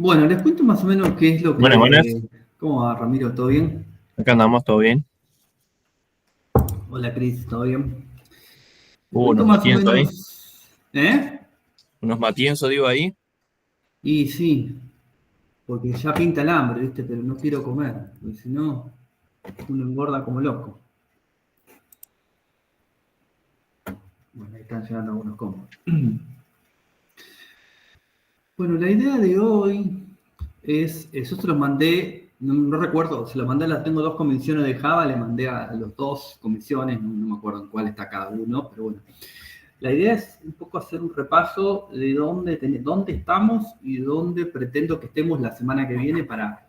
Bueno, les cuento más o menos qué es lo Buenas, buenas. que... ¿Cómo va, Ramiro? ¿Todo bien? Acá andamos, ¿todo bien? Hola, Cris, ¿todo bien? Les cuento Unos más o matienzos ahí. menos... ¿Eh? Unos matienzos, digo, ahí. Y sí, porque ya pinta el hambre, ¿viste? Pero no quiero comer, porque si no, uno engorda como loco. Bueno, ahí están llegando algunos combos. Bueno, la idea de hoy es, yo se los mandé, no recuerdo, se los mandé, tengo dos comisiones de Java, le mandé a los dos comisiones, no me acuerdo en cuál está cada uno, pero bueno. La idea es un poco hacer un repaso de dónde estamos y dónde pretendo que estemos la semana que viene para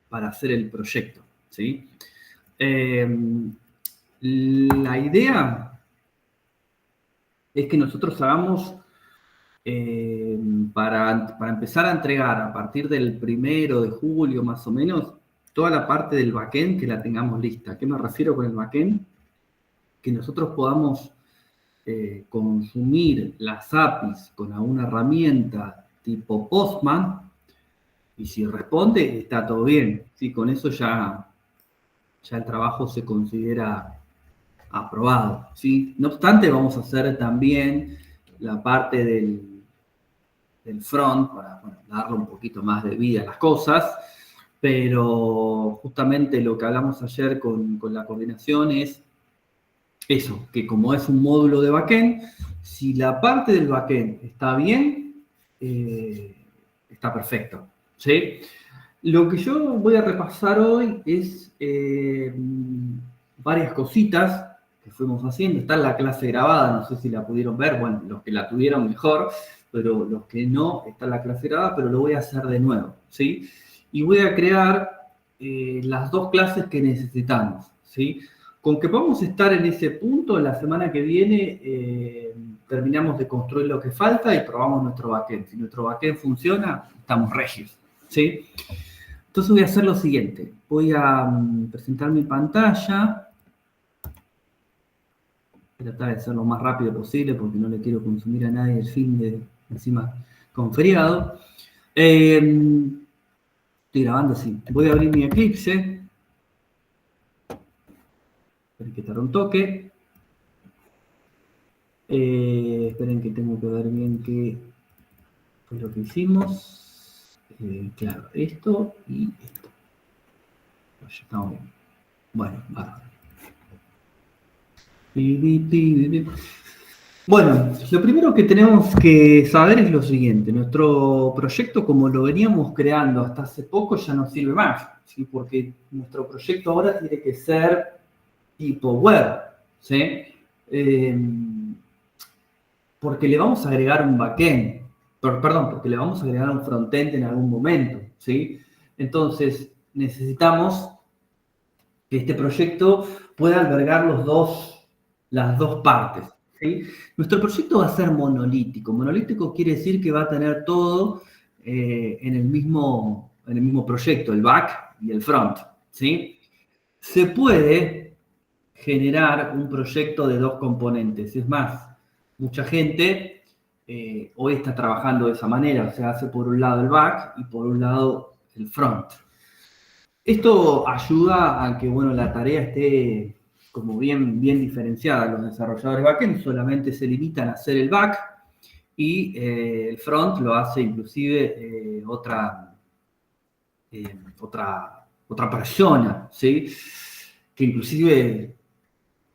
hacer el proyecto, ¿sí? La idea es que nosotros hagamos para empezar a entregar a partir del 1 de julio más o menos, toda la parte del backend que la tengamos lista. ¿A qué me refiero con el backend? Que nosotros podamos consumir las APIs con alguna herramienta tipo Postman y si responde, está todo bien. ¿Sí? Con eso ya el trabajo se considera aprobado. ¿Sí? No obstante, vamos a hacer también la parte del front para darle un poquito más de vida a las cosas, pero justamente lo que hablamos ayer con la coordinación es eso, que como es un módulo de backend, si la parte del backend está bien, está perfecto. ¿Sí? Lo que yo voy a repasar hoy es varias cositas que fuimos haciendo. Está en la clase grabada, no sé si la pudieron ver, bueno, los que la tuvieron mejor, pero los que no, está en la clase grabada, pero lo voy a hacer de nuevo, ¿sí? Y voy a crear las dos clases que necesitamos, ¿sí? Con que vamos a estar en ese punto, la semana que viene terminamos de construir lo que falta y probamos nuestro backend. Si nuestro backend funciona, estamos regios, ¿sí? Entonces voy a hacer lo siguiente. Voy a presentar mi pantalla. Voy a tratar de hacerlo lo más rápido posible porque no le quiero consumir a nadie el fin de encima con feriado. Estoy grabando así. Voy a abrir mi Eclipse. Esperen que tarde un toque. Esperen que tengo que ver bien qué fue lo que hicimos. Claro, esto y esto. Pues ya estamos bien. Bueno, bárbaro. Bueno, lo primero que tenemos que saber es lo siguiente. Nuestro proyecto, como lo veníamos creando hasta hace poco, ya no sirve más, ¿sí? Porque nuestro proyecto ahora tiene que ser tipo web, ¿sí? Porque le vamos a agregar un backend, perdón, porque le vamos a agregar un frontend en algún momento, ¿sí? Entonces, necesitamos que este proyecto pueda albergar las dos partes, ¿sí? Nuestro proyecto va a ser monolítico. Monolítico quiere decir que va a tener todo en el mismo proyecto, el back y el front, ¿sí? Se puede generar un proyecto de dos componentes. Es más, mucha gente hoy está trabajando de esa manera, o sea, hace por un lado el back y por un lado el front. Esto ayuda a que, bueno, la tarea esté como bien diferenciada. Los desarrolladores backend solamente se limitan a hacer el back y el front lo hace inclusive otra persona, ¿sí? Que inclusive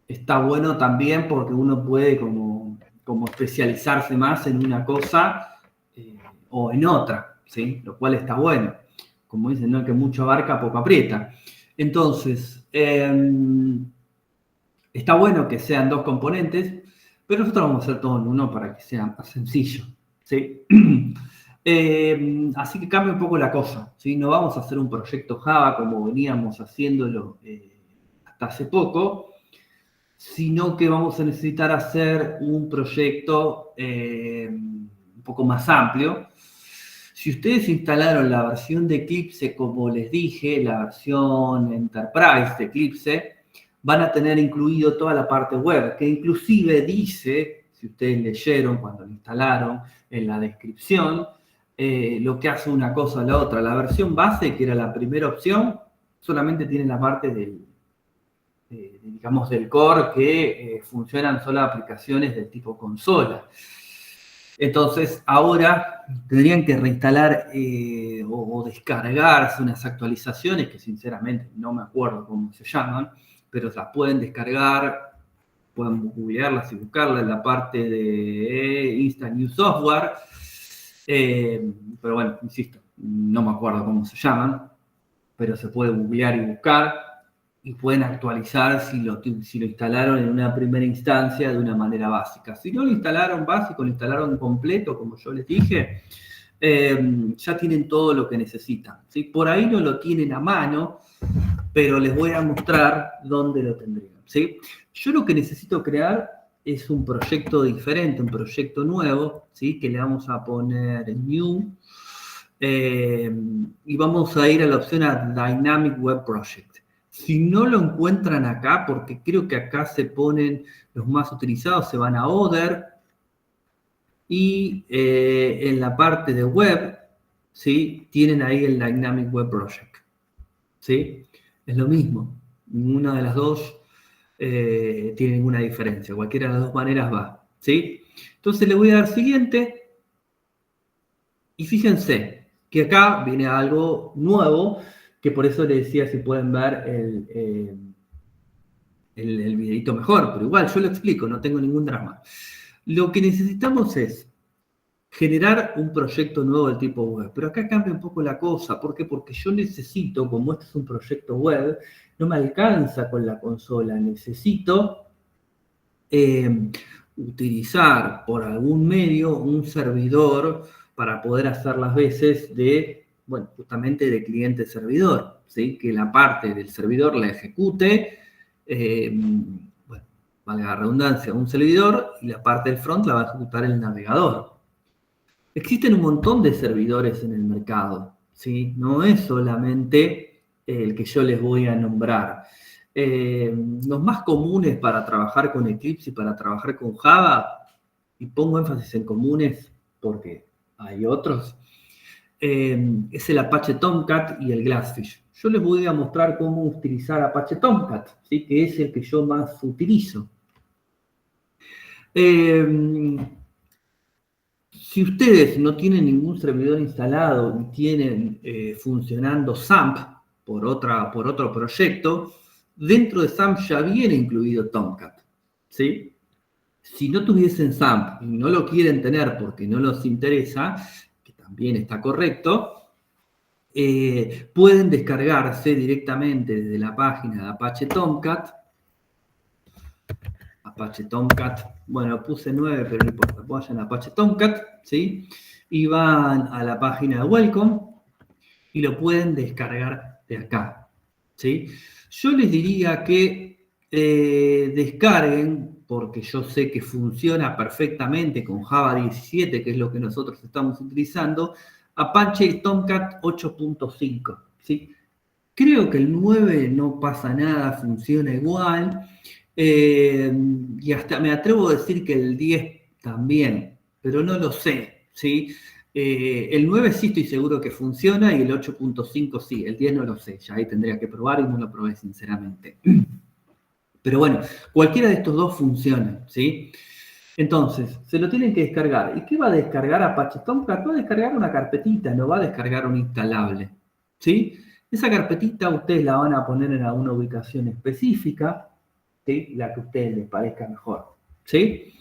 está bueno también porque uno puede como especializarse más en una cosa o en otra, ¿sí? Lo cual está bueno. Como dicen, ¿no? Que mucho abarca, poco aprieta. Entonces, está bueno que sean dos componentes, pero nosotros vamos a hacer todo en uno para que sea más sencillo, ¿sí? Así que cambia un poco la cosa, ¿sí? No vamos a hacer un proyecto Java como veníamos haciéndolo hasta hace poco, sino que vamos a necesitar hacer un proyecto un poco más amplio. Si ustedes instalaron la versión de Eclipse, como les dije, la versión Enterprise de Eclipse, van a tener incluido toda la parte web, que inclusive dice, si ustedes leyeron cuando lo instalaron, en la descripción, lo que hace una cosa o la otra. La versión base, que era la primera opción, solamente tiene la parte digamos, del core que funcionan solo aplicaciones del tipo consola. Entonces, ahora tendrían que reinstalar o descargarse unas actualizaciones que sinceramente no me acuerdo cómo se llaman, pero las pueden descargar, pueden googlearlas y buscarlas en la parte de Instant New Software. Pero bueno, insisto, no me acuerdo cómo se llaman, pero se puede googlear y buscar y pueden actualizar si lo instalaron en una primera instancia de una manera básica. Si no lo instalaron básico, lo instalaron completo, como yo les dije, ya tienen todo lo que necesitan, ¿sí? Por ahí no lo tienen a mano, pero les voy a mostrar dónde lo tendrían, ¿sí? Yo lo que necesito crear es un proyecto diferente, un proyecto nuevo, ¿sí? Que le vamos a poner New, y vamos a ir a la opción a Dynamic Web Project. Si no lo encuentran acá, porque creo que acá se ponen los más utilizados, se van a Other, y en la parte de web, ¿sí? Tienen ahí el Dynamic Web Project, ¿sí? Es lo mismo, ninguna de las dos tiene ninguna diferencia, cualquiera de las dos maneras va, ¿sí? Entonces le voy a dar siguiente, y fíjense que acá viene algo nuevo, que por eso les decía si pueden ver el videito mejor, pero igual yo lo explico, no tengo ningún drama. Lo que necesitamos es generar un proyecto nuevo del tipo web, pero acá cambia un poco la cosa. ¿Por qué? Porque yo necesito, como este es un proyecto web, no me alcanza con la consola, necesito utilizar por algún medio un servidor para poder hacer las veces de, bueno, justamente de cliente-servidor, ¿sí? Que la parte del servidor la ejecute, bueno, valga la redundancia, un servidor, y la parte del front la va a ejecutar el navegador. Existen un montón de servidores en el mercado, ¿sí? No es solamente el que yo les voy a nombrar. Los más comunes para trabajar con Eclipse y para trabajar con Java, y pongo énfasis en comunes porque hay otros, es el Apache Tomcat y el Glassfish. Yo les voy a mostrar cómo utilizar Apache Tomcat, ¿sí? Que es el que yo más utilizo. Si ustedes no tienen ningún servidor instalado y tienen funcionando XAMPP por otro proyecto, dentro de XAMPP ya viene incluido Tomcat, ¿sí? Si no tuviesen XAMPP y no lo quieren tener porque no les interesa, que también está correcto, pueden descargarse directamente desde la página de Apache Tomcat. Apache Tomcat, bueno, puse 9, pero no importa, vayan a Apache Tomcat, ¿sí? Y van a la página de Welcome y lo pueden descargar de acá, ¿sí? Yo les diría que descarguen, porque yo sé que funciona perfectamente con Java 17, que es lo que nosotros estamos utilizando, Apache Tomcat 8.5, ¿sí? Creo que el 9 no pasa nada, funciona igual. Y hasta me atrevo a decir que el 10 también, pero no lo sé, ¿sí? El 9 sí estoy seguro que funciona y el 8.5 sí, el 10 no lo sé, ya ahí tendría que probar y no lo probé sinceramente. Pero bueno, cualquiera de estos dos funciona, ¿sí? Entonces, se lo tienen que descargar. ¿Y qué va a descargar Apache Tomcat? Va a descargar una carpetita, no va a descargar un instalable, ¿sí? Esa carpetita ustedes la van a poner en alguna ubicación específica, ¿sí? La que a ustedes les parezca mejor, ¿sí?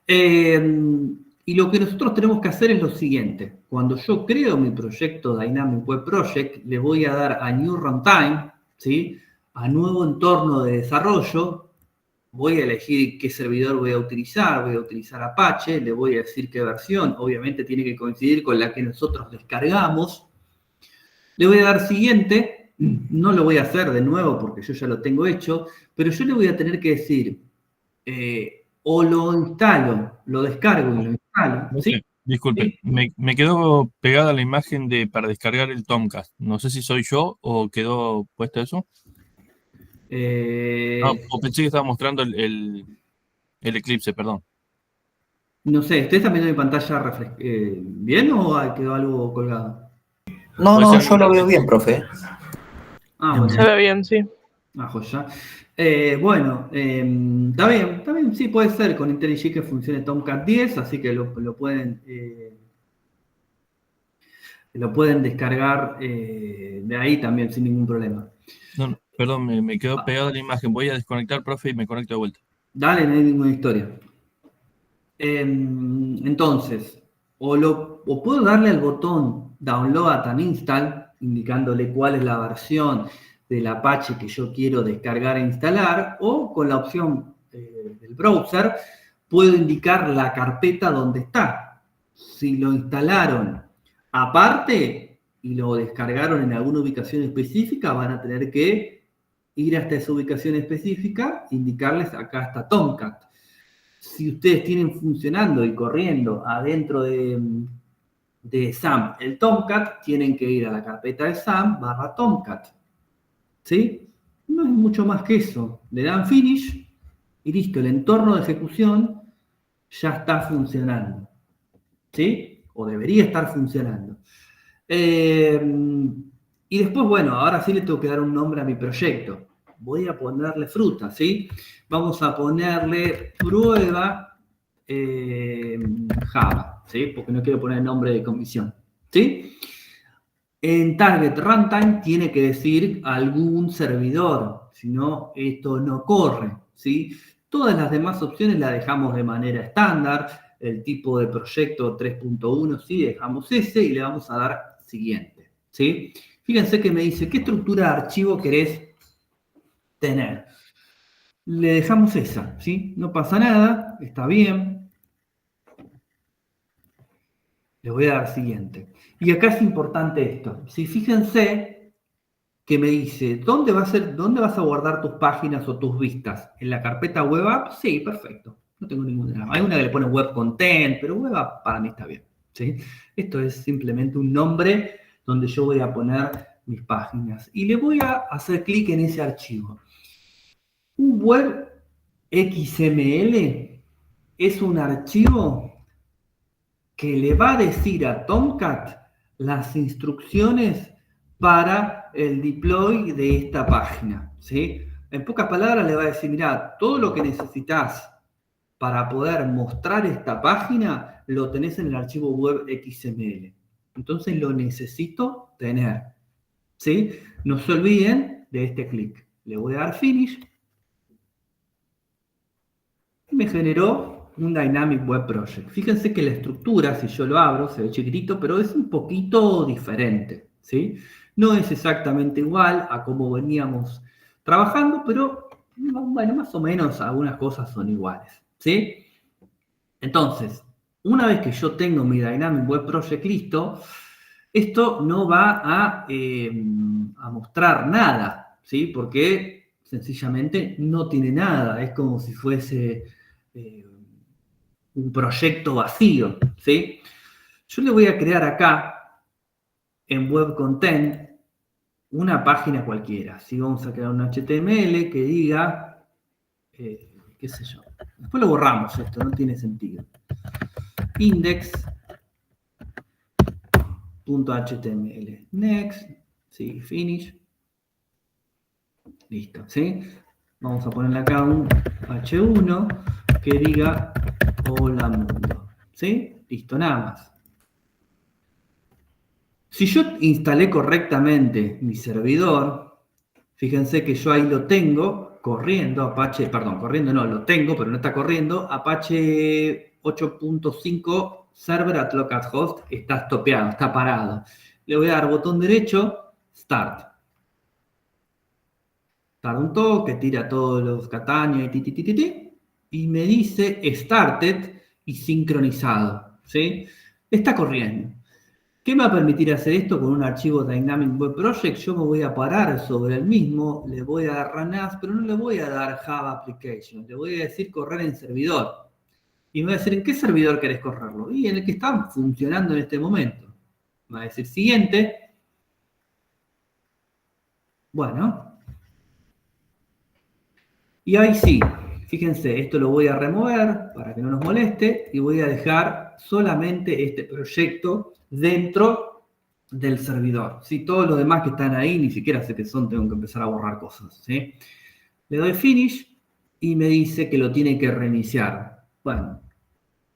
Y lo que nosotros tenemos que hacer es lo siguiente. Cuando yo creo mi proyecto Dynamic Web Project, le voy a dar a New Runtime, ¿sí? A nuevo entorno de desarrollo. Voy a elegir qué servidor voy a utilizar Apache, le voy a decir qué versión, obviamente tiene que coincidir con la que nosotros descargamos. Le voy a dar siguiente, no lo voy a hacer de nuevo porque yo ya lo tengo hecho, pero yo le voy a tener que decir, o lo instalo, lo descargo y lo instalo, No ¿sí? sé, disculpe, ¿Sí? me quedó pegada la imagen de para descargar el Tomcast. No sé si soy yo o quedó puesto eso. No, Eh, o pensé que estaba mostrando el Eclipse, perdón. No sé, ¿ustedes también en mi pantalla bien o quedó algo colgado? No, Puede no, ser yo lo veo algún bien, profe. Ah, bueno. Se ve bien, sí. Ah, joya. Bueno, está bien, sí puede ser con IntelliJ que funcione Tomcat 10, así que lo pueden descargar de ahí también sin ningún problema. No, no, perdón, me quedó pegada la imagen. Voy a desconectar, profe, y me conecto de vuelta. Dale, no hay ninguna historia. Entonces, o puedo darle al botón Download and Install, indicándole cuál es la versión del Apache que yo quiero descargar e instalar, o con la opción del browser, puedo indicar la carpeta donde está. Si lo instalaron aparte y lo descargaron en alguna ubicación específica, van a tener que ir hasta esa ubicación específica, indicarles acá está Tomcat. Si ustedes tienen funcionando y corriendo adentro de SAM el Tomcat, tienen que ir a la carpeta de SAM / Tomcat. ¿Sí? No es mucho más que eso. Le dan Finish y listo, el entorno de ejecución ya está funcionando. ¿Sí? O debería estar funcionando. Y después, bueno, ahora sí le tengo que dar un nombre a mi proyecto. Voy a ponerle fruta, ¿sí? Vamos a ponerle prueba Java, ¿sí? Porque no quiero poner el nombre de comisión, ¿sí? En target runtime tiene que decir algún servidor, si no, esto no corre, ¿sí? Todas las demás opciones las dejamos de manera estándar, el tipo de proyecto 3.1, sí, dejamos ese y le vamos a dar siguiente, ¿sí? Fíjense que me dice, ¿qué estructura de archivo querés tener? Le dejamos esa, ¿sí? No pasa nada, está bien. Le voy a dar siguiente. Y acá es importante esto, ¿sí? Fíjense que me dice, ¿dónde vas a guardar tus páginas o tus vistas? ¿En la carpeta web app? Sí, perfecto. No tengo ninguna. Hay una que le pone web content, pero web app para mí está bien, ¿sí? Esto es simplemente un nombre donde yo voy a poner mis páginas. Y le voy a hacer clic en ese archivo. Un web XML es un archivo que le va a decir a Tomcat las instrucciones para el deploy de esta página, ¿sí? En pocas palabras le va a decir, mira, todo lo que necesitas para poder mostrar esta página lo tenés en el archivo web XML. Entonces lo necesito tener, ¿sí? No se olviden de este clic. Le voy a dar Finish y me generó un Dynamic Web Project. Fíjense que la estructura, si yo lo abro, se ve chiquitito, pero es un poquito diferente, ¿sí? No es exactamente igual a como veníamos trabajando, pero bueno, más o menos algunas cosas son iguales, ¿sí? Entonces, una vez que yo tengo mi Dynamic Web Project listo, esto no va a mostrar nada, ¿sí? Porque sencillamente no tiene nada, es como si fuese un proyecto vacío, ¿sí? Yo le voy a crear acá, en Web Content, una página cualquiera, ¿sí? Vamos a crear un HTML que diga, qué sé yo, después lo borramos esto, no tiene sentido. Index.html, next, sí, finish, listo, ¿sí? Vamos a ponerle acá un H1 que diga hola mundo, ¿sí? Listo, nada más. Si yo instalé correctamente mi servidor, fíjense que yo ahí lo tengo corriendo, Apache, perdón, corriendo no, lo tengo, pero no está corriendo, Apache 8.5 Server at Localhost está estopeado, está parado. Le voy a dar botón derecho, Start. Tarda un toque, tira todos los cataños y me dice Started y sincronizado, ¿sí? Está corriendo. ¿Qué me va a permitir hacer esto con un archivo Dynamic Web Project? Yo me voy a parar sobre el mismo, le voy a dar run as, pero no le voy a dar Java Application, le voy a decir correr en servidor. Y me va a decir, ¿en qué servidor querés correrlo? Y en el que está funcionando en este momento. Me va a decir siguiente. Bueno. Y ahí sí, Fíjense, esto lo voy a remover para que no nos moleste y voy a dejar solamente este proyecto dentro del servidor. ¿Sí? Todos los demás que están ahí, ni siquiera sé qué son, tengo que empezar a borrar cosas. ¿Sí? Le doy Finish y me dice que lo tiene que reiniciar. Bueno,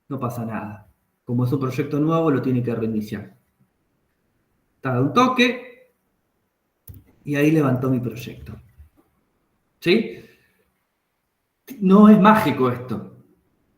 no pasa nada. Como es un proyecto nuevo, lo tiene que reiniciar. Da un toque y ahí levantó mi proyecto. ¿Sí? No es mágico esto.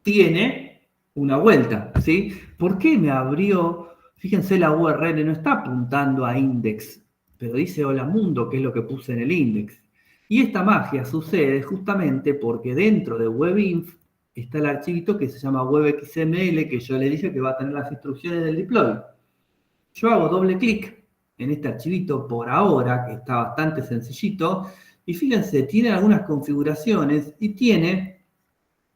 Tiene una vuelta, ¿sí? ¿Por qué me abrió? Fíjense, la URL no está apuntando a index, pero dice hola mundo, que es lo que puse en el index. Y esta magia sucede justamente porque dentro de WebInf está el archivito que se llama WebXML, que yo le dije que va a tener las instrucciones del deploy. Yo hago doble clic en este archivito por ahora, que está bastante sencillito, y fíjense, tiene algunas configuraciones y tiene,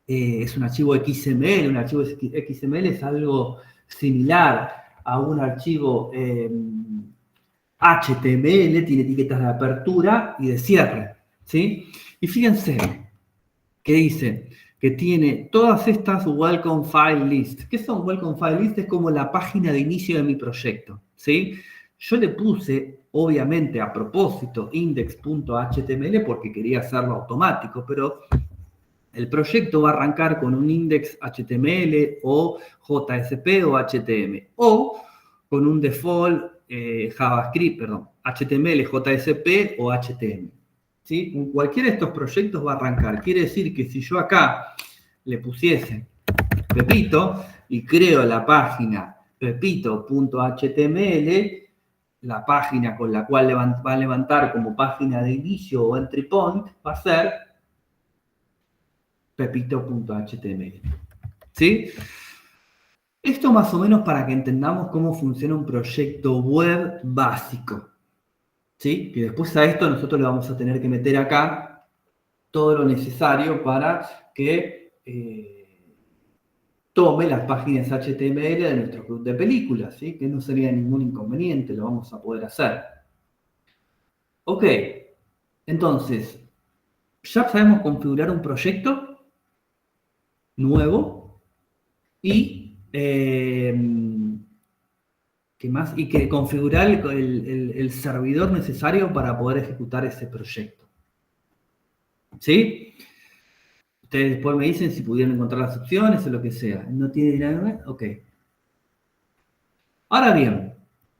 es un archivo XML, un archivo XML es algo similar a un archivo HTML, tiene etiquetas de apertura y de cierre, ¿sí? Y fíjense que dice que tiene todas estas Welcome File List. ¿Qué son Welcome File List? Es como la página de inicio de mi proyecto, ¿sí? Yo le puse, obviamente, a propósito, index.html porque quería hacerlo automático, pero el proyecto va a arrancar con un index HTML o JSP o HTML, o con un default JavaScript, perdón, HTML, JSP o HTML. ¿Sí? Cualquiera de estos proyectos va a arrancar. Quiere decir que si yo acá le pusiese Pepito y creo la página pepito.html, la página con la cual va a levantar como página de inicio o entry point va a ser pepito.html. ¿Sí? Esto más o menos para que entendamos cómo funciona un proyecto web básico. ¿Sí? Que después a esto nosotros le vamos a tener que meter acá todo lo necesario para que tome las páginas HTML de nuestro club de películas, ¿sí? Que no sería ningún inconveniente, lo vamos a poder hacer. Ok, entonces, ya sabemos configurar un proyecto nuevo y ¿qué más? Y que configurar el servidor necesario para poder ejecutar ese proyecto. ¿Sí? Ustedes después me dicen si pudieron encontrar las opciones o lo que sea. ¿No tiene nada más? Ok. Ahora bien,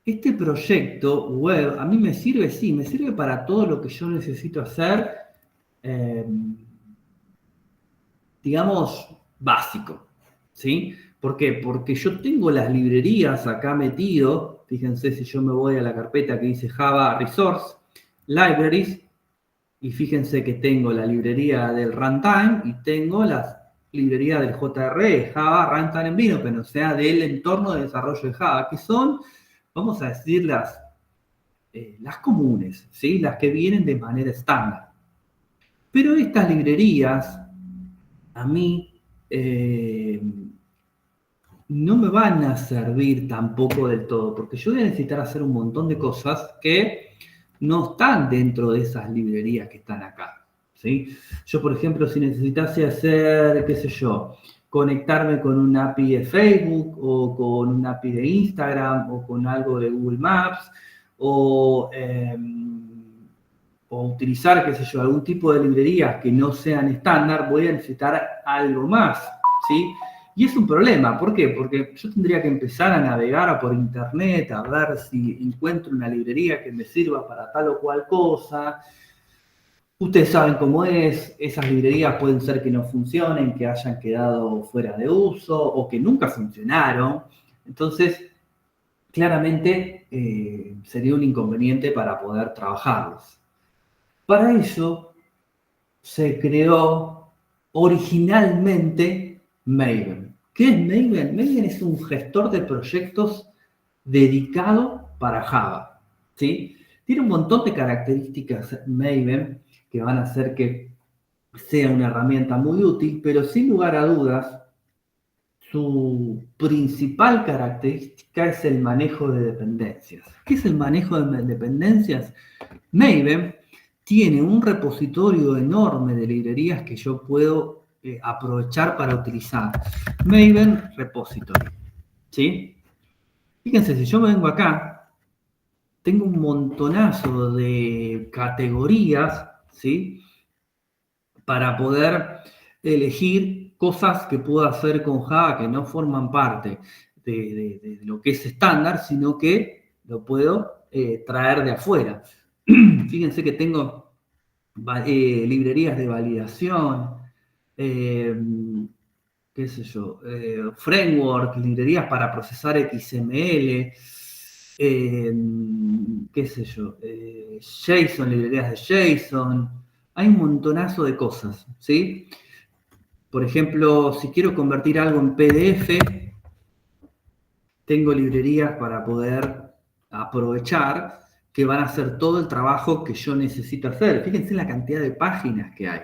este proyecto web a mí me sirve, sí, me sirve para todo lo que yo necesito hacer, digamos, básico. ¿Sí? ¿Por qué? Porque yo tengo las librerías acá metido. Fíjense si yo me voy a la carpeta que dice Java Resource, Libraries, y fíjense que tengo la librería del runtime y tengo la librería del JRE, Java Runtime Environment, o sea, del entorno de desarrollo de Java, que son, vamos a decir, las comunes, ¿sí? Las que vienen de manera estándar. Pero estas librerías, a mí, no me van a servir tampoco del todo, porque yo voy a necesitar hacer un montón de cosas que no están dentro de esas librerías que están acá, ¿sí? Yo, por ejemplo, si necesitase hacer, qué sé yo, conectarme con un API de Facebook o con un API de Instagram o con algo de Google Maps o utilizar, qué sé yo, algún tipo de librerías que no sean estándar, voy a necesitar algo más, ¿sí? Y es un problema, ¿por qué? Porque yo tendría que empezar a navegar por internet, a ver si encuentro una librería que me sirva para tal o cual cosa. Ustedes saben cómo es, esas librerías pueden ser que no funcionen, que hayan quedado fuera de uso o que nunca funcionaron. Entonces, claramente sería un inconveniente para poder trabajarlos. Para eso se creó originalmente Maven. ¿Qué es Maven? Maven es un gestor de proyectos dedicado para Java, ¿sí? Tiene un montón de características Maven que van a hacer que sea una herramienta muy útil, pero sin lugar a dudas, su principal característica es el manejo de dependencias. ¿Qué es el manejo de dependencias? Maven tiene un repositorio enorme de librerías que yo puedo aprovechar para utilizar Maven Repository, ¿sí? Fíjense, si yo me vengo acá, tengo un montonazo de categorías, ¿sí? Para poder elegir cosas que puedo hacer con Java que no forman parte de lo que es estándar, sino que lo puedo traer de afuera. Fíjense que tengo librerías de validación, qué sé yo, framework, librerías para procesar XML, qué sé yo, JSON, librerías de JSON. Hay un montonazo de cosas, ¿sí? Por ejemplo, si quiero convertir algo en PDF, tengo librerías para poder aprovechar que van a hacer todo el trabajo que yo necesito hacer. Fíjense la cantidad de páginas que hay.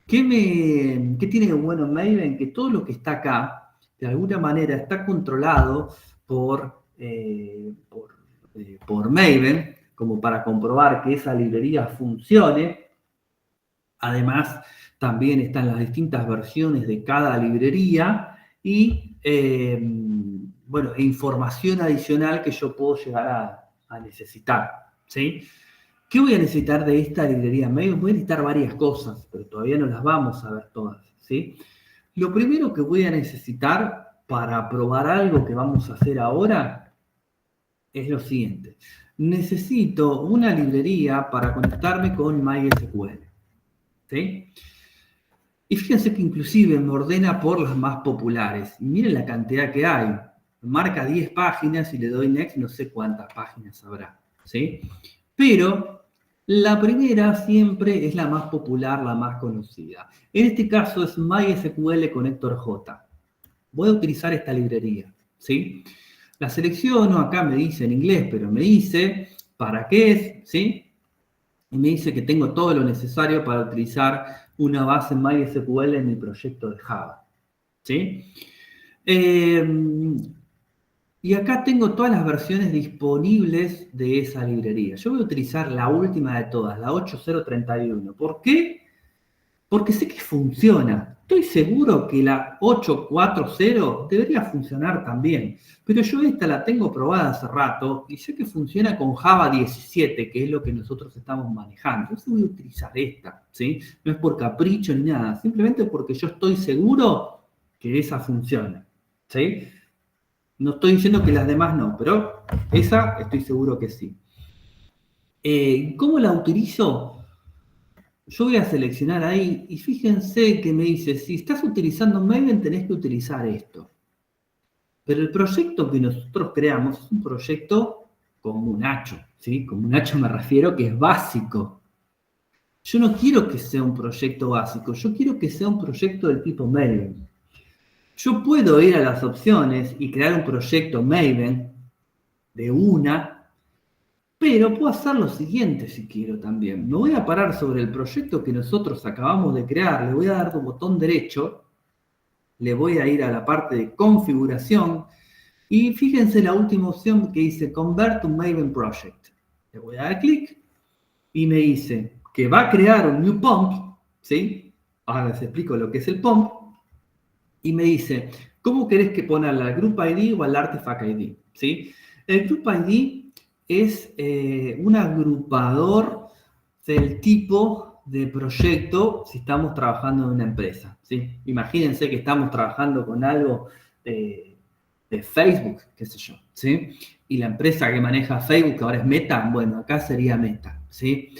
¿Qué tiene de bueno Maven? Que todo lo que está acá, de alguna manera, está controlado por Maven, como para comprobar que esa librería funcione. Además, también están las distintas versiones de cada librería y, bueno, información adicional que yo puedo llegar a necesitar, ¿sí? ¿Qué voy a necesitar de esta librería Maven? Voy a necesitar varias cosas, pero todavía no las vamos a ver todas, ¿sí? Lo primero que voy a necesitar para probar algo que vamos a hacer ahora es lo siguiente. Necesito una librería para conectarme con MySQL, ¿sí? Y fíjense que inclusive me ordena por las más populares. Y miren la cantidad que hay. Marca 10 páginas y le doy next, no sé cuántas páginas habrá, ¿sí? Pero la primera siempre es la más popular, la más conocida. En este caso es MySQL Connector J. Voy a utilizar esta librería, ¿sí? La selecciono, acá me dice en inglés, pero me dice para qué es, ¿sí? Y me dice que tengo todo lo necesario para utilizar una base MySQL en mi proyecto de Java, ¿sí? Y acá tengo todas las versiones disponibles de esa librería. Yo voy a utilizar la última de todas, la 8.0.31. ¿Por qué? Porque sé que funciona. Estoy seguro que la 8.4.0 debería funcionar también. Pero yo esta la tengo probada hace rato y sé que funciona con Java 17, que es lo que nosotros estamos manejando. Entonces voy a utilizar esta, ¿sí? No es por capricho ni nada, simplemente porque yo estoy seguro que esa funciona, ¿sí? No estoy diciendo que las demás no, pero esa estoy seguro que sí. ¿Cómo la utilizo? Yo voy a seleccionar ahí y fíjense que me dice, si estás utilizando Maven tenés que utilizar esto. Pero el proyecto que nosotros creamos es un proyecto como un hacho, ¿sí? Como un hacho me refiero que es básico. Yo no quiero que sea un proyecto básico, yo quiero que sea un proyecto del tipo Maven. Yo puedo ir a las opciones y crear un proyecto Maven de una, pero puedo hacer lo siguiente si quiero también. Me voy a parar sobre el proyecto que nosotros acabamos de crear, le voy a dar un botón derecho, le voy a ir a la parte de configuración y fíjense la última opción que dice Convert to Maven Project. Le voy a dar clic y me dice que va a crear un new pump, ¿sí? Ahora les explico lo que es el pump. Y me dice, ¿cómo querés que ponerla al Group ID o al Artifact ID? ¿Sí? El Group ID es un agrupador del tipo de proyecto si estamos trabajando en una empresa, ¿sí? Imagínense que estamos trabajando con algo de Facebook, qué sé yo, ¿sí? Y la empresa que maneja Facebook, que ahora es Meta, bueno, acá sería Meta, ¿sí?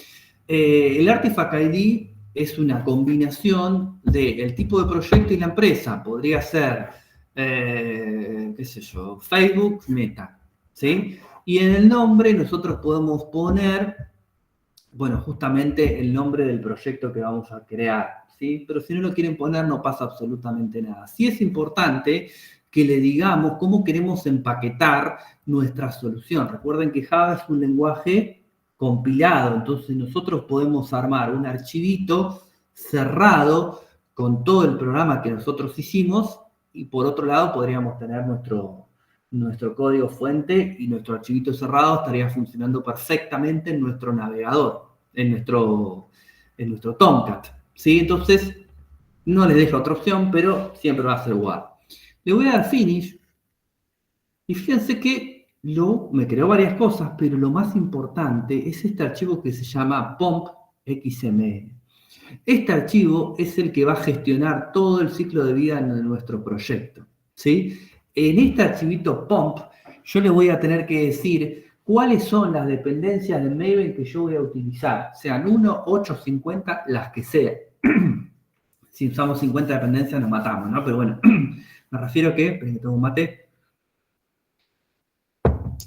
El Artifact ID es una combinación del tipo de proyecto y la empresa. Podría ser, qué sé yo, Facebook, Meta, ¿sí? Y en el nombre nosotros podemos poner, bueno, justamente el nombre del proyecto que vamos a crear, ¿sí? Pero si no lo quieren poner no pasa absolutamente nada. Sí es importante que le digamos cómo queremos empaquetar nuestra solución. Recuerden que Java es un lenguaje compilado, entonces nosotros podemos armar un archivito cerrado con todo el programa que nosotros hicimos y por otro lado podríamos tener nuestro código fuente y nuestro archivito cerrado estaría funcionando perfectamente en nuestro navegador, en nuestro Tomcat, ¿sí? Entonces, no les deja otra opción, pero siempre va a ser igual. Le voy a dar Finish, y fíjense que me creó varias cosas, pero lo más importante es este archivo que se llama POMP.xml. Este archivo es el que va a gestionar todo el ciclo de vida de nuestro proyecto, ¿sí? En este archivito POMP, yo le voy a tener que decir cuáles son las dependencias de Maven que yo voy a utilizar, sean 1, 8, 50, las que sean. Si usamos 50 dependencias nos matamos, ¿no? Pero bueno, me refiero a que, esperen que tengo un mate,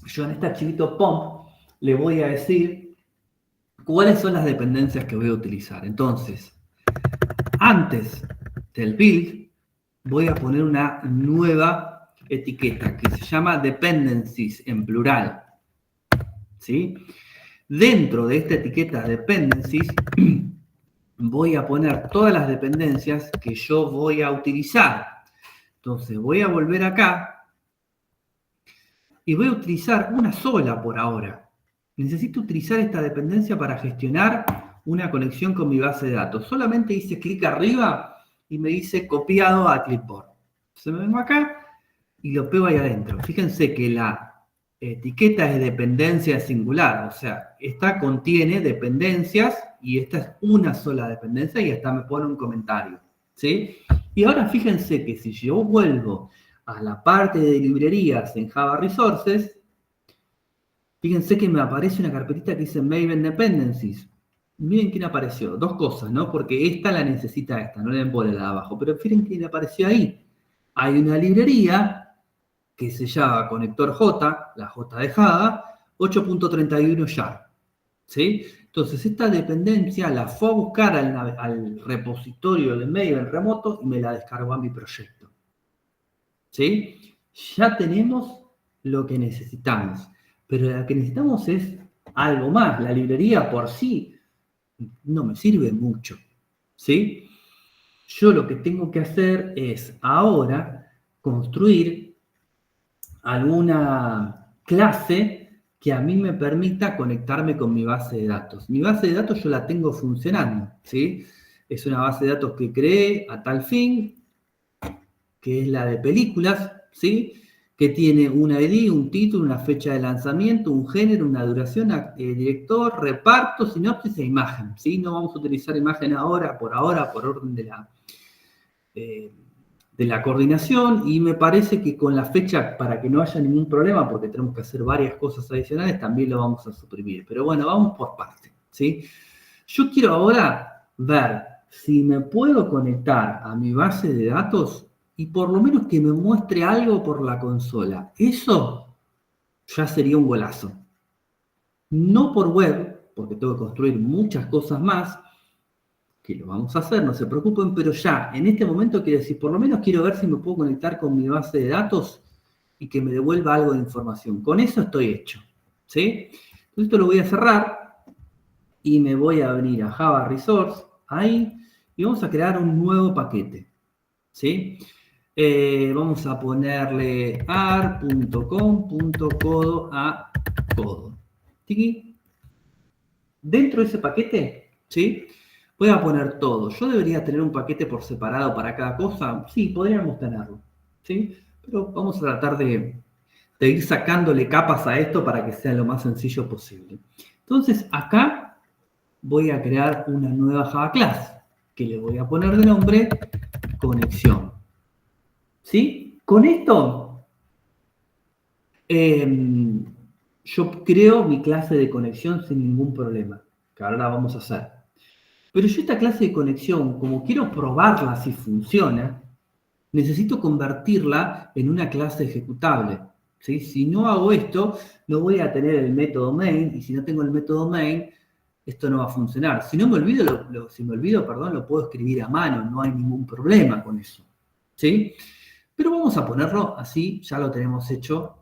yo en este archivito POMP le voy a decir cuáles son las dependencias que voy a utilizar. Entonces, antes del build, voy a poner una nueva etiqueta que se llama dependencies en plural. ¿Sí? Dentro de esta etiqueta dependencies, voy a poner todas las dependencias que yo voy a utilizar. Entonces, voy a volver acá y voy a utilizar una sola por ahora. Necesito utilizar esta dependencia para gestionar una conexión con mi base de datos. Solamente hice clic arriba y me dice copiado a clipboard. Entonces me vengo acá y lo pego ahí adentro. Fíjense que la etiqueta es dependencia singular, o sea, esta contiene dependencias y esta es una sola dependencia y hasta me pone un comentario, ¿sí? Y ahora fíjense que si yo vuelvo a la parte de librerías en Java Resources, fíjense que me aparece una carpetita que dice Maven Dependencies. Miren quién apareció. Dos cosas, ¿no? Porque esta la necesita esta, no le embole la de abajo. Pero miren quién apareció ahí. Hay una librería que se llama Conector J, la J de Java, 8.31 Sharp. ¿Sí? Entonces, esta dependencia la fue a buscar al repositorio de Maven remoto y me la descargó a mi proyecto. ¿Sí? Ya tenemos lo que necesitamos. Pero lo que necesitamos es algo más. La librería por sí no me sirve mucho, ¿sí? Yo lo que tengo que hacer es ahora construir alguna clase que a mí me permita conectarme con mi base de datos. Mi base de datos yo la tengo funcionando, ¿sí? Es una base de datos que creé a tal fin, que es la de películas, ¿sí? Que tiene una ID, un título, una fecha de lanzamiento, un género, una duración, director, reparto, sinopsis e imagen. ¿Sí? No vamos a utilizar imagen ahora, por orden de la coordinación, y me parece que con la fecha, para que no haya ningún problema, porque tenemos que hacer varias cosas adicionales, también lo vamos a suprimir. Pero bueno, vamos por parte, ¿sí? Yo quiero ahora ver si me puedo conectar a mi base de datos y por lo menos que me muestre algo por la consola. Eso ya sería un golazo. No por web, porque tengo que construir muchas cosas más, que lo vamos a hacer, no se preocupen, pero ya en este momento quiero decir, por lo menos quiero ver si me puedo conectar con mi base de datos y que me devuelva algo de información. Con eso estoy hecho, ¿sí? Entonces esto lo voy a cerrar y me voy a venir a Java Resource, ahí, y vamos a crear un nuevo paquete, ¿sí? Vamos a ponerle ar.com.codo a codo. ¿Tiki? Dentro de ese paquete, ¿sí? Voy a poner todo. ¿Yo debería tener un paquete por separado para cada cosa? Sí, podríamos tenerlo, ¿sí? Pero vamos a tratar de ir sacándole capas a esto para que sea lo más sencillo posible. Entonces, acá voy a crear una nueva Java Class, que le voy a poner de nombre conexión. ¿Sí? Con esto, yo creo mi clase de conexión sin ningún problema, que ahora la vamos a hacer. Pero yo esta clase de conexión, como quiero probarla si funciona, necesito convertirla en una clase ejecutable. ¿Sí? Si no hago esto, no voy a tener el método main, y si no tengo el método main, esto no va a funcionar. Si no me olvido, lo puedo escribir a mano, no hay ningún problema con eso. ¿Sí? Pero vamos a ponerlo así, ya lo tenemos hecho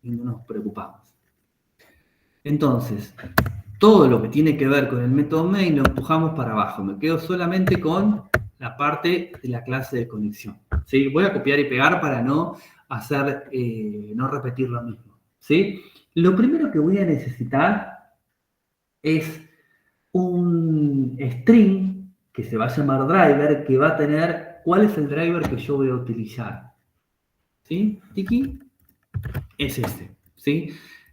y no nos preocupamos. Entonces, todo lo que tiene que ver con el método main lo empujamos para abajo. Me quedo solamente con la parte de la clase de conexión. ¿Sí? Voy a copiar y pegar para no repetir lo mismo. ¿Sí? Lo primero que voy a necesitar es un string que se va a llamar driver, que va a tener cuál es el driver que yo voy a utilizar. ¿Sí? Tiki es este, ¿sí?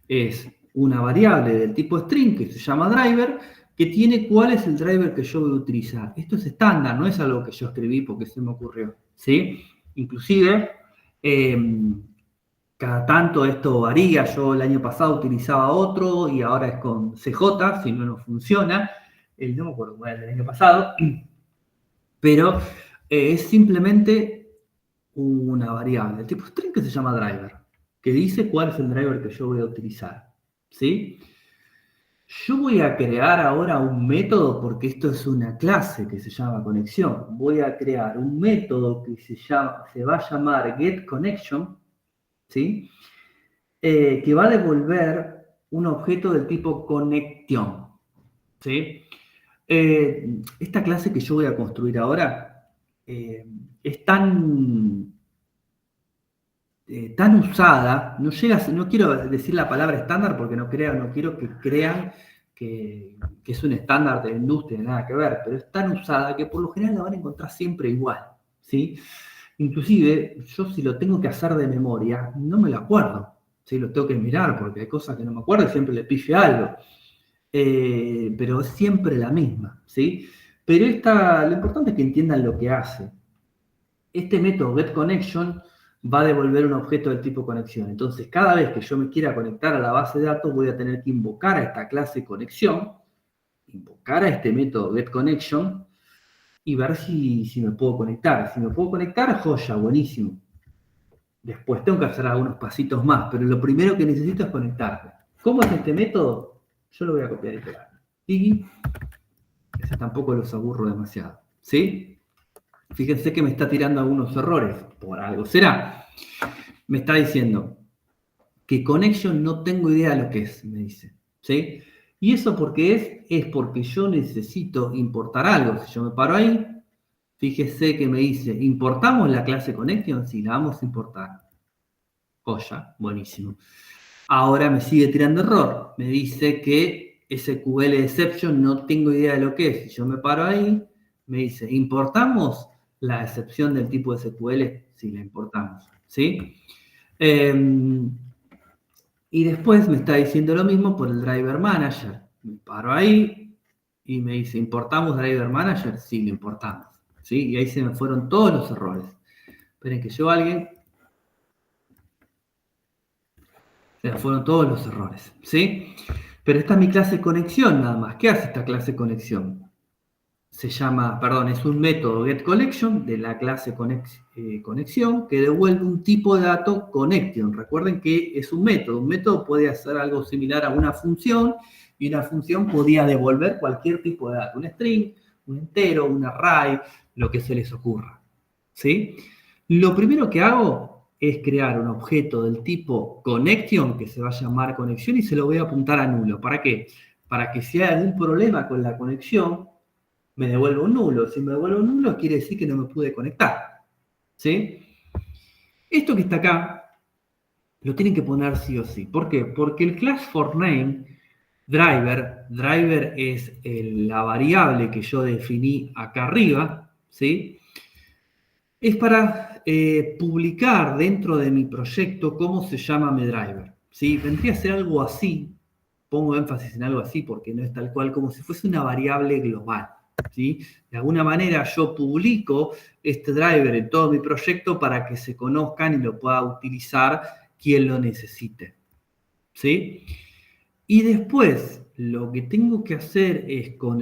Es una variable del tipo string que se llama driver, que tiene cuál es el driver que yo voy a utilizar. Esto es estándar, no es algo que yo escribí porque se me ocurrió, ¿sí? Inclusive, cada tanto esto varía. Yo el año pasado utilizaba otro y ahora es con CJ, si no, no funciona. No me acuerdo cuál era el año pasado, pero es simplemente una variable del tipo string que se llama driver, que dice cuál es el driver que yo voy a utilizar, ¿sí? Yo voy a crear ahora un método, porque esto es una clase que se llama conexión. Voy a crear un método que se va a llamar getConnection, ¿sí? Que va a devolver un objeto del tipo connection, ¿sí? Esta clase que yo voy a construir ahora es tan usada, no quiero decir la palabra estándar porque no quiero que crean que es un estándar de la industria, nada que ver, pero es tan usada que por lo general la van a encontrar siempre igual, ¿sí? Inclusive, yo si lo tengo que hacer de memoria, no me lo acuerdo, ¿sí? Lo tengo que mirar porque hay cosas que no me acuerdo y siempre le pifio algo. Pero es siempre la misma, ¿sí? Pero lo importante es que entiendan lo que hace. Este método getConnection va a devolver un objeto del tipo conexión. Entonces, cada vez que yo me quiera conectar a la base de datos, voy a tener que invocar a esta clase conexión, invocar a este método getConnection y ver si me puedo conectar. Si me puedo conectar, joya, buenísimo. Después tengo que hacer algunos pasitos más, pero lo primero que necesito es conectarme. ¿Cómo es este método? Yo lo voy a copiar y pegar. Y ese tampoco los aburro demasiado, ¿sí? Fíjense que me está tirando algunos errores, por algo será. Me está diciendo que connection no tengo idea de lo que es, me dice, ¿sí? ¿Y eso por qué es? Es porque yo necesito importar algo. Si yo me paro ahí, fíjese que me dice, ¿importamos la clase connection? Sí, la vamos a importar. Joya, buenísimo. Ahora me sigue tirando error. Me dice que SQL exception no tengo idea de lo que es. Si yo me paro ahí, me dice, ¿importamos la excepción del tipo SQL? Sí, la importamos, ¿sí? Y después me está diciendo lo mismo por el driver manager. Me paro ahí y me dice, ¿importamos driver manager? Sí, lo importamos, ¿sí? Y ahí se me fueron todos los errores. Esperen que yo alguien... Se me fueron todos los errores, ¿sí? Pero esta es mi clase conexión nada más. ¿Qué hace esta clase conexión? Es un método getConnection de la clase conexión que devuelve un tipo de dato connection. Recuerden que es un método. Un método puede hacer algo similar a una función y una función podía devolver cualquier tipo de dato. Un string, un entero, un array, lo que se les ocurra, ¿sí? Lo primero que hago es crear un objeto del tipo connection que se va a llamar conexión y se lo voy a apuntar a nulo. ¿Para qué? Para que si hay algún problema con la conexión, me devuelve un nulo. Si me devuelve un nulo, quiere decir que no me pude conectar, ¿sí? Esto que está acá, lo tienen que poner sí o sí. ¿Por qué? Porque el class for name, driver es la variable que yo definí acá arriba, ¿sí? Es para publicar dentro de mi proyecto cómo se llama mi driver, ¿sí? Vendría a ser algo así, pongo énfasis en algo así porque no es tal cual, como si fuese una variable global, ¿sí? De alguna manera yo publico este driver en todo mi proyecto para que se conozcan y lo pueda utilizar quien lo necesite, ¿sí? Y después lo que tengo que hacer es con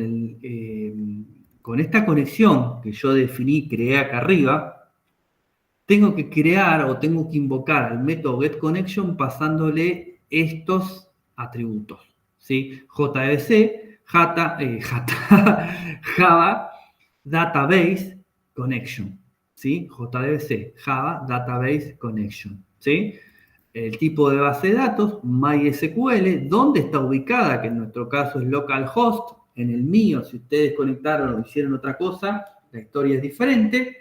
esta conexión que yo definí, creé acá arriba, tengo que crear o tengo que invocar al método getConnection pasándole estos atributos, ¿sí? JDBC, Java Database Connection, ¿sí? JDBC, Java Database Connection, ¿sí? El tipo de base de datos, MySQL, ¿dónde está ubicada? Que en nuestro caso es localhost, en el mío, si ustedes conectaron o hicieron otra cosa, la historia es diferente.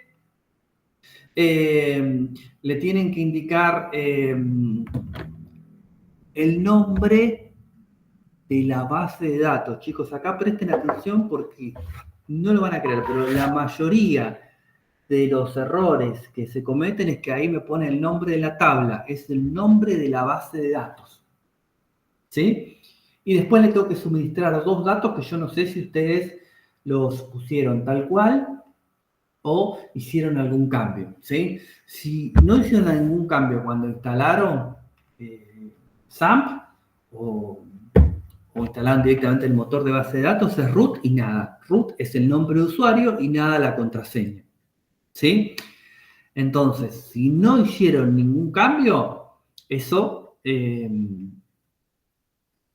Le tienen que indicar el nombre de la base de datos. Chicos, acá presten atención porque no lo van a creer, pero la mayoría de los errores que se cometen es que ahí me pone el nombre de la tabla, es el nombre de la base de datos. ¿Sí? Y después le tengo que suministrar 2 datos que yo no sé si ustedes los pusieron tal cual o hicieron algún cambio, ¿sí? Si no hicieron ningún cambio cuando instalaron SAMP o instalaron directamente el motor de base de datos, es root y nada. Root es el nombre de usuario y nada la contraseña, ¿sí? Entonces, si no hicieron ningún cambio, eso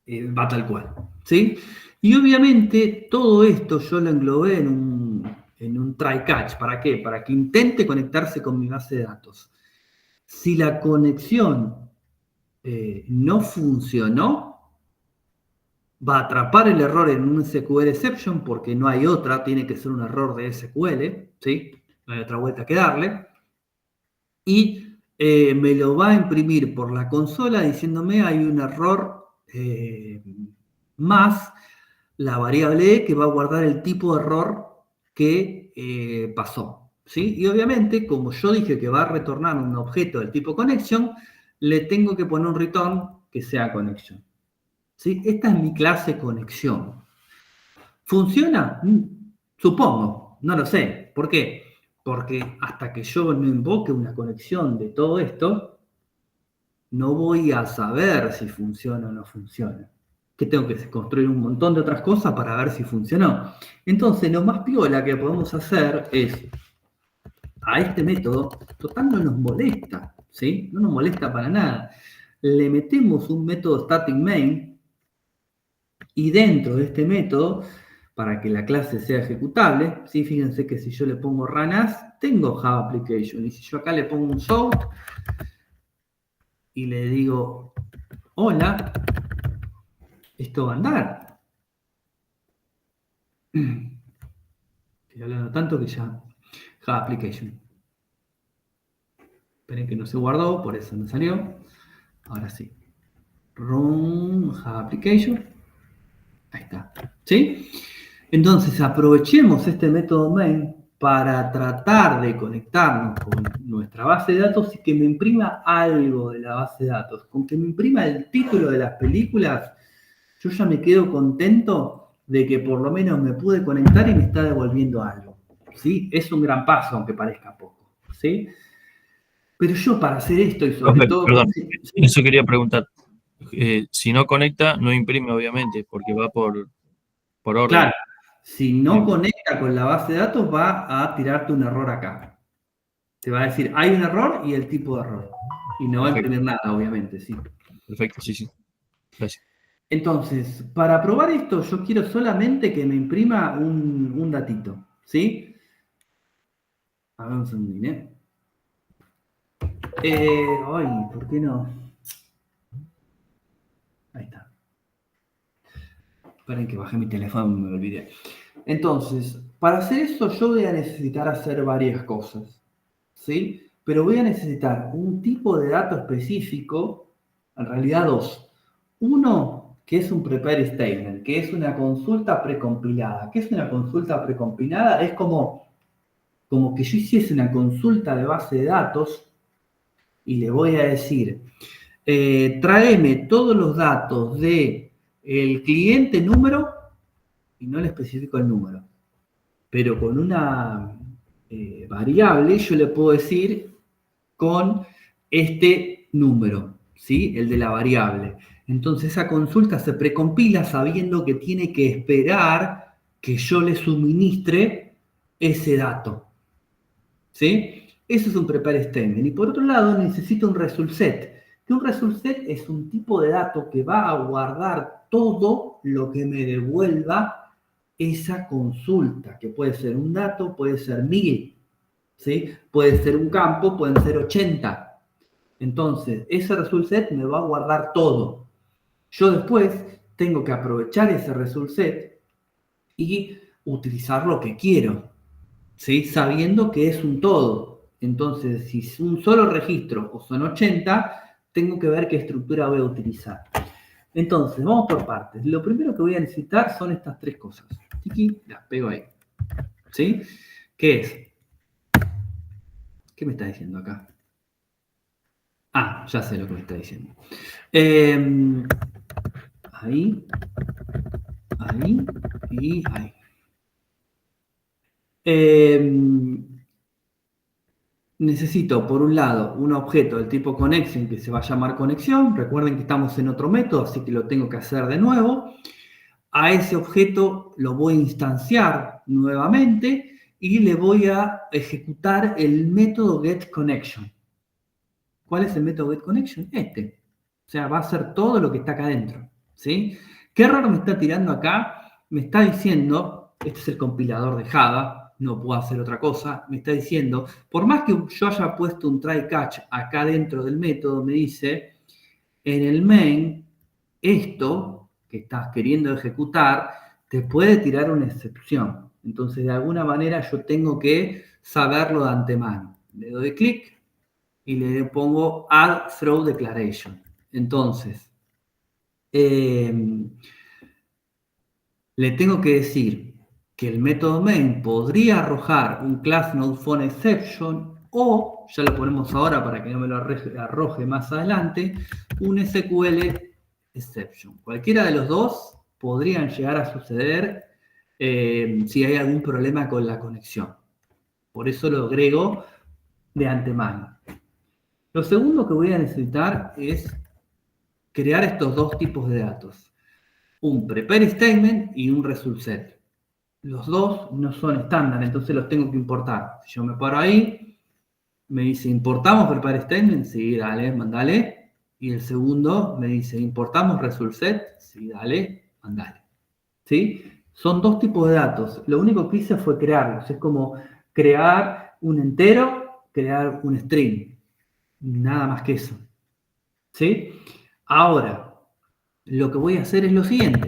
va tal cual, ¿sí? Y obviamente todo esto yo lo englobé en un try-catch. ¿Para qué? Para que intente conectarse con mi base de datos. Si la conexión no funcionó, va a atrapar el error en un SQL exception porque no hay otra, tiene que ser un error de SQL, ¿sí? No hay otra vuelta que darle. Y me lo va a imprimir por la consola diciéndome hay un error más la variable E que va a guardar el tipo de error que pasó, ¿sí? Y obviamente, como yo dije que va a retornar un objeto del tipo connection, le tengo que poner un return que sea connection, ¿sí? Esta es mi clase conexión. ¿Funciona? Supongo, no lo sé. ¿Por qué? Porque hasta que yo no invoque una conexión de todo esto, no voy a saber si funciona o no funciona. Que tengo que construir un montón de otras cosas para ver si funcionó. Entonces, lo más piola que podemos hacer es, a este método, total no nos molesta, ¿sí? No nos molesta para nada. Le metemos un método static main y dentro de este método, para que la clase sea ejecutable, ¿sí? Fíjense que si yo le pongo run as, tengo Java Application. Y si yo acá le pongo un show y le digo hola, esto va a andar. Estoy hablando tanto que ya Java Application. Esperen que no se guardó, por eso no salió. Ahora sí. Run Java Application. Ahí está. ¿Sí? Entonces aprovechemos este método main para tratar de conectarnos con nuestra base de datos y que me imprima algo de la base de datos. Con que me imprima el título de las películas, yo ya me quedo contento de que por lo menos me pude conectar y me está devolviendo algo. ¿Sí? Es un gran paso, aunque parezca poco. ¿Sí? Pero yo para hacer esto y sobre todo... Perdón, ¿sí? eso quería preguntar. Si no conecta, no imprime, obviamente, porque va por orden. Claro, si no conecta con la base de datos, va a tirarte un error acá. Te va a decir, hay un error y el tipo de error. Y no va a imprimir nada, obviamente, sí. Perfecto, sí. Gracias. Entonces, para probar esto, yo quiero solamente que me imprima un datito, ¿sí? A ver un segundín, ay, ¿por qué no? Ahí está. Esperen que bajé mi teléfono, me olvidé. Entonces, para hacer esto yo voy a necesitar hacer varias cosas, ¿sí? Pero voy a necesitar un tipo de dato específico, en realidad 2. Uno, que es un prepare statement, que es una consulta precompilada. ¿Qué es una consulta precompilada? Es como que yo hiciese una consulta de base de datos y le voy a decir, tráeme todos los datos de el cliente número, y no le especifico el número, pero con una variable yo le puedo decir con este número, ¿sí? El de la variable. Entonces esa consulta se precompila sabiendo que tiene que esperar que yo le suministre ese dato, ¿sí? Eso es un prepare statement. Y por otro lado necesito un result set. Que un result set es un tipo de dato que va a guardar todo lo que me devuelva esa consulta, que puede ser un dato, puede ser 1000, ¿sí? Puede ser un campo, pueden ser 80. Entonces, ese result set me va a guardar todo. Yo después tengo que aprovechar ese result set y utilizar lo que quiero, ¿sí? Sabiendo que es un todo. Entonces, si es un solo registro o son 80, tengo que ver qué estructura voy a utilizar. Entonces, vamos por partes. Lo primero que voy a necesitar son estas 3 cosas. Tiki, las pego ahí. ¿sí? ¿Qué es? ¿Qué me está diciendo acá? Ah, ya sé lo que me está diciendo. Ahí y ahí. Necesito, por un lado, un objeto del tipo connection que se va a llamar conexión. Recuerden que estamos en otro método, así que lo tengo que hacer de nuevo. A ese objeto lo voy a instanciar nuevamente y le voy a ejecutar el método getConnection. ¿Cuál es el método getConnection? Este. O sea, va a hacer todo lo que está acá adentro, ¿sí? ¿Qué error me está tirando acá? Me está diciendo, este es el compilador de Java, no puedo hacer otra cosa, me está diciendo, por más que yo haya puesto un try catch acá dentro del método, me dice, en el main, esto que estás queriendo ejecutar, te puede tirar una excepción. Entonces, de alguna manera, yo tengo que saberlo de antemano. Le doy clic y le pongo Add Throw Declaration. Entonces, le tengo que decir que el método main podría arrojar un class node phone exception o, ya lo ponemos ahora para que no me lo arroje más adelante, un SQL exception. Cualquiera de los dos podrían llegar a suceder si hay algún problema con la conexión. Por eso lo agrego de antemano. Lo segundo que voy a necesitar es crear estos dos tipos de datos. Un prepare statement y un result set. Los dos no son estándar, entonces los tengo que importar. Si yo me paro ahí, me dice, ¿importamos prepare statement? Sí, dale, mandale. Y el segundo me dice, ¿importamos result set? Sí, dale, mandale. ¿Sí? Son dos tipos de datos. Lo único que hice fue crearlos. Es como crear un entero, crear un string. Nada más que eso. ¿Sí? Ahora, lo que voy a hacer es lo siguiente.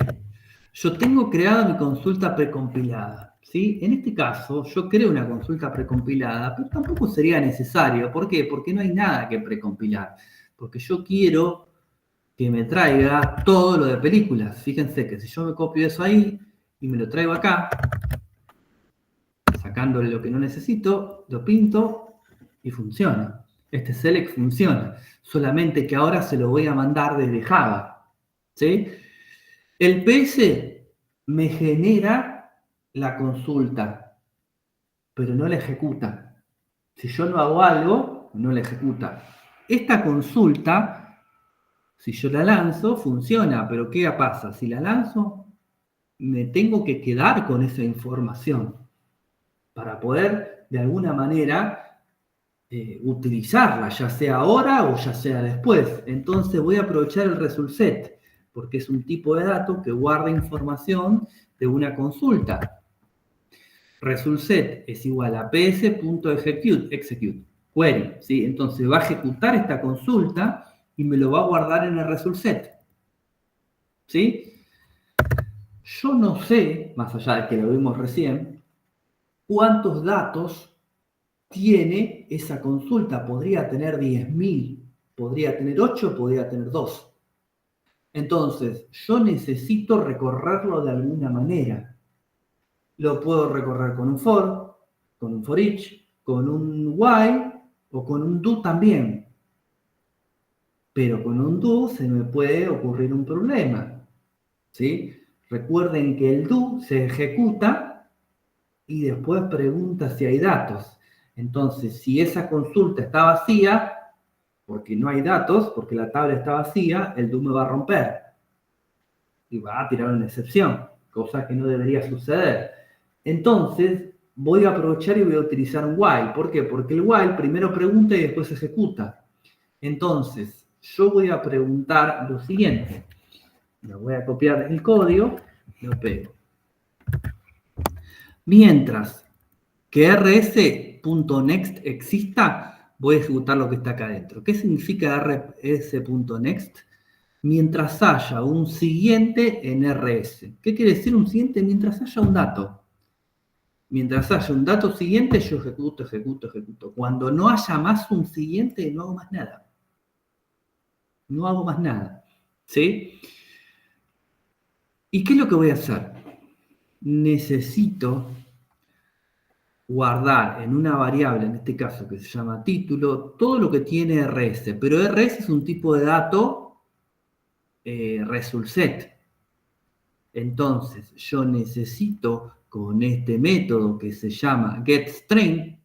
Yo tengo creada mi consulta precompilada, ¿sí? En este caso, yo creo una consulta precompilada, pero tampoco sería necesario. ¿Por qué? Porque no hay nada que precompilar. Porque yo quiero que me traiga todo lo de películas. Fíjense que si yo me copio eso ahí y me lo traigo acá, sacándole lo que no necesito, lo pinto y funciona. Este select funciona. Solamente que ahora se lo voy a mandar desde Java, ¿sí? El PS me genera la consulta, pero no la ejecuta. Si yo no hago algo, no la ejecuta. Esta consulta, si yo la lanzo, funciona, pero ¿qué pasa? Si la lanzo, me tengo que quedar con esa información para poder, de alguna manera, utilizarla, ya sea ahora o ya sea después. Entonces voy a aprovechar el result set, porque es un tipo de dato que guarda información de una consulta. Result set es igual a ps.execute, query, ¿sí? Entonces va a ejecutar esta consulta y me lo va a guardar en el result set. ¿Sí? Yo no sé, más allá de que lo vimos recién, cuántos datos tiene esa consulta. Podría tener 10.000, podría tener 8, podría tener 2. Entonces, yo necesito recorrerlo de alguna manera. Lo puedo recorrer con un for, con un for each, con un while o con un do también. Pero con un do se me puede ocurrir un problema, ¿sí? Recuerden que el do se ejecuta y después pregunta si hay datos. Entonces, si esa consulta está vacía, porque no hay datos, porque la tabla está vacía, el do me va a romper y va a tirar una excepción, cosa que no debería suceder. Entonces, voy a aprovechar y voy a utilizar un while. ¿Por qué? Porque el while primero pregunta y después ejecuta. Entonces, yo voy a preguntar lo siguiente. Lo voy a copiar el código, lo pego. Mientras que rs.next exista, voy a ejecutar lo que está acá adentro. ¿Qué significa rs.next? Mientras haya un siguiente en rs. ¿Qué quiere decir un siguiente? Mientras haya un dato. Mientras haya un dato siguiente, yo ejecuto. Cuando no haya más un siguiente, no hago más nada. No hago más nada. ¿Sí? ¿Y qué es lo que voy a hacer? Necesito guardar en una variable, en este caso que se llama título, todo lo que tiene RS, pero RS es un tipo de dato result set. Entonces, yo necesito con este método que se llama getString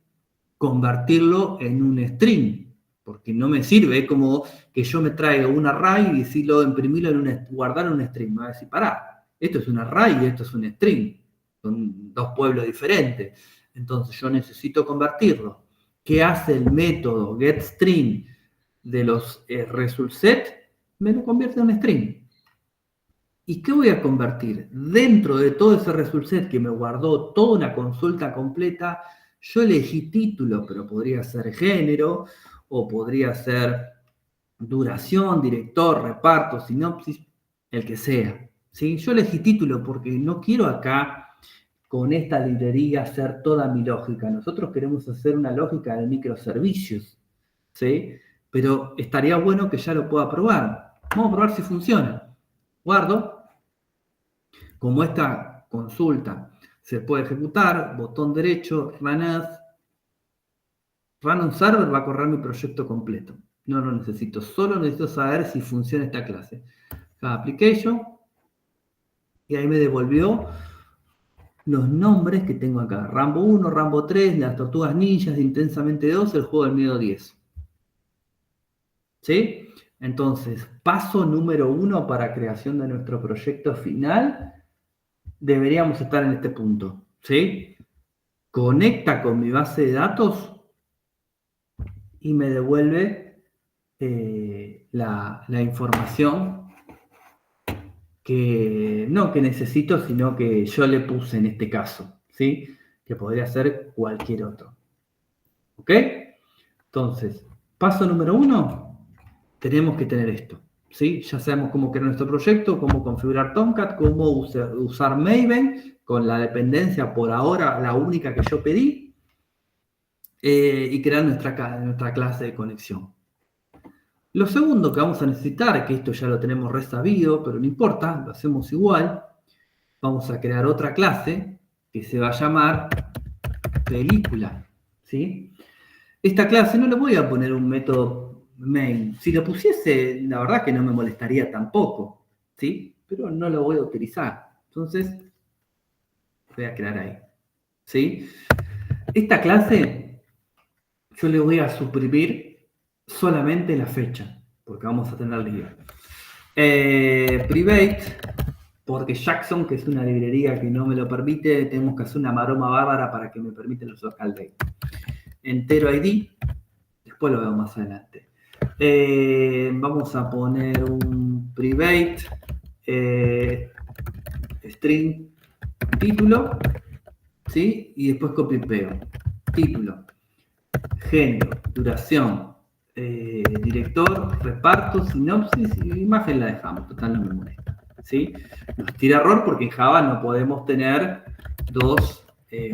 convertirlo en un string, porque no me sirve, es como que yo me traiga un array y decirlo, imprimirlo guardarlo en un string. Me va a decir, pará, esto es un array y esto es un string, son dos pueblos diferentes. Entonces yo necesito convertirlo. ¿Qué hace el método getString de los result set? Me lo convierte en un string. ¿Y qué voy a convertir? Dentro de todo ese result set que me guardó toda una consulta completa, yo elegí título, pero podría ser género, o podría ser duración, director, reparto, sinopsis, el que sea. ¿Sí? Yo elegí título porque no quiero acá con esta librería hacer toda mi lógica. Nosotros queremos hacer una lógica de microservicios, ¿sí? Pero estaría bueno que ya lo pueda probar. Vamos a probar si funciona. Guardo. Como esta consulta se puede ejecutar, botón derecho, run as, run on server va a correr mi proyecto completo. No lo necesito, solo necesito saber si funciona esta clase. Application, y ahí me devolvió los nombres que tengo acá. Rambo 1, Rambo 3, las tortugas ninjas, Intensamente 2, el juego del miedo 10. ¿Sí? Entonces, paso número 1 para creación de nuestro proyecto final, deberíamos estar en este punto. ¿Sí? Conecta con mi base de datos y me devuelve la información que no que necesito, sino que yo le puse en este caso, ¿sí? Que podría ser cualquier otro. ¿Ok? Entonces, paso número 1, tenemos que tener esto, ¿sí? Ya sabemos cómo crear nuestro proyecto, cómo configurar Tomcat, cómo usar Maven con la dependencia por ahora, la única que yo pedí, y crear nuestra clase de conexión. Lo segundo que vamos a necesitar, que esto ya lo tenemos resabido, pero no importa, lo hacemos igual, vamos a crear otra clase que se va a llamar película, ¿sí? Esta clase no le voy a poner un método main. Si lo pusiese, la verdad que no me molestaría tampoco, ¿sí? Pero no lo voy a utilizar. Entonces, voy a crear ahí, ¿sí? Esta clase yo le voy a suprimir solamente la fecha, porque vamos a tener lío. Private, porque Jackson, que es una librería que no me lo permite, tenemos que hacer una maroma bárbara para que me permiten los local date. Entero ID, después lo veo más adelante. Vamos a poner un private string título, ¿sí? Y después copy y pego. Título, género, duración, director, reparto, sinopsis y imagen la dejamos, total no me molesta. ¿Sí? Nos tira error porque en Java no podemos tener dos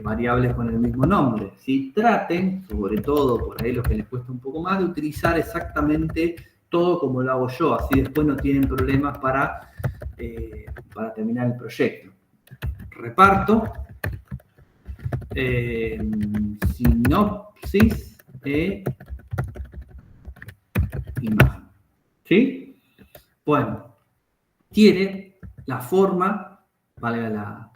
variables con el mismo nombre. ¿Sí? Traten, sobre todo por ahí lo que les cuesta un poco más, de utilizar exactamente todo como lo hago yo, así después no tienen problemas para terminar el proyecto. Reparto, sinopsis imagen. ¿Sí? Bueno, quiere la forma, valga